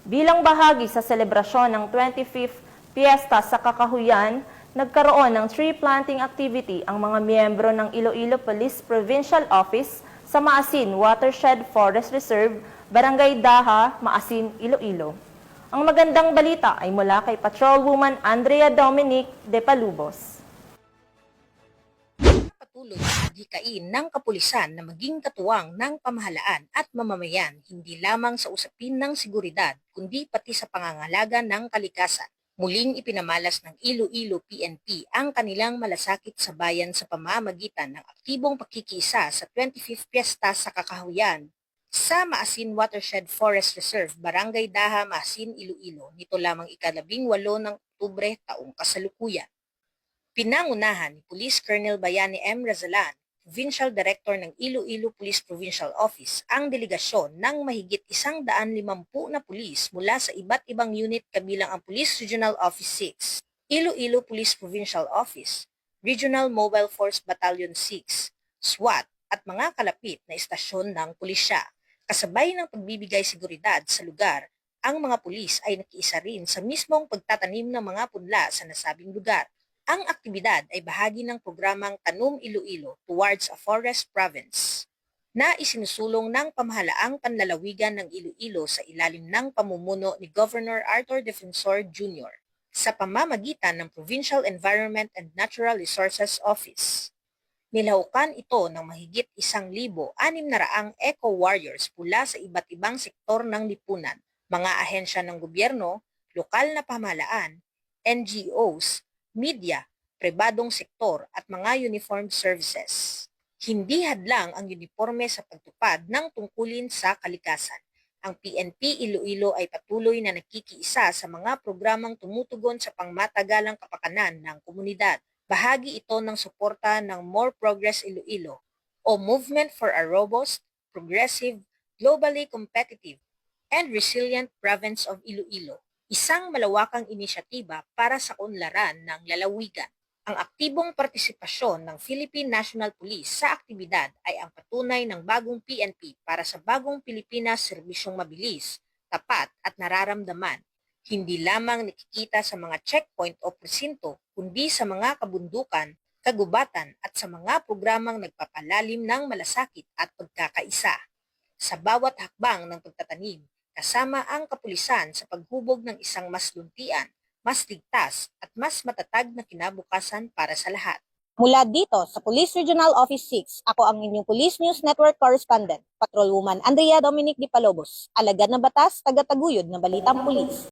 Bilang bahagi sa selebrasyon ng 25th Fiesta sa Kakahuyan, nagkaroon ng tree planting activity ang mga miyembro ng Iloilo Police Provincial Office sa Maasin Watershed Forest Reserve, Barangay Daha, Maasin, Iloilo. Ang magandang balita ay mula kay Patrolwoman Andrea Dominic de Palubos. Patuloy na adhikain ng kapulisan na maging katuwang ng pamahalaan at mamamayan hindi lamang sa usapin ng seguridad kundi pati sa pangangalaga ng kalikasan. Muling ipinamalas ng Iloilo PNP ang kanilang malasakit sa bayan sa pamamagitan ng aktibong pakikiisa sa 25th Fiesta sa Kakahuyan sa Maasin Watershed Forest Reserve, Barangay Daha, Maasin, Iloilo, nito lamang ika-18 ng Oktubre taong kasalukuyan. Pinangunahan ni Police Colonel Bayani M. Razalan, Provincial Director ng Iloilo Police Provincial Office, ang delegasyon ng mahigit 150 na pulis mula sa iba't ibang unit kabilang ang Police Regional Office 6, Iloilo Police Provincial Office, Regional Mobile Force Battalion 6, SWAT at mga kalapit na istasyon ng pulisya. Kasabay ng pagbibigay seguridad sa lugar, ang mga pulis ay nakiisa rin sa mismong pagtatanim ng mga punla sa nasabing lugar. Ang aktibidad ay bahagi ng programang Tanom Iloilo Towards a Forest Province na isinusulong ng pamahalaang panlalawigan ng Iloilo sa ilalim ng pamumuno ni Governor Arthur Defensor Jr. sa pamamagitan ng Provincial Environment and Natural Resources Office. Nilahukan ito ng mahigit 1,600 eco-warriors mula sa iba't ibang sektor ng lipunan, mga ahensya ng gobyerno, lokal na pamahalaan, NGOs, media, pribadong sektor at mga uniformed services. Hindi hadlang ang uniforme sa pagtupad ng tungkulin sa kalikasan. Ang PNP Iloilo ay patuloy na nakikiisa sa mga programang tumutugon sa pangmatagalang kapakanan ng komunidad. Bahagi ito ng suporta ng More Progress Iloilo o Movement for a Robust, Progressive, Globally Competitive, and Resilient Province of Iloilo. Isang malawakang inisyatiba para sa unlaran ng lalawigan. Ang aktibong partisipasyon ng Philippine National Police sa aktibidad ay ang patunay ng bagong PNP para sa bagong Pilipinas serbisyong mabilis, tapat at nararamdaman. Hindi lamang nakikita sa mga checkpoint o presinto, kundi sa mga kabundukan, kagubatan at sa mga programang nagpapalalim ng malasakit at pagkakaisa. Sa bawat hakbang ng pagtatanim, kasama ang kapulisan sa paghubog ng isang mas luntian, mas ligtas at mas matatag na kinabukasan para sa lahat. Mula dito sa Police Regional Office 6, ako ang inyong Police News Network Correspondent, Patrolwoman Andrea Dominic de Palobos, alagad ng batas, tagataguyod ng balitang pulis.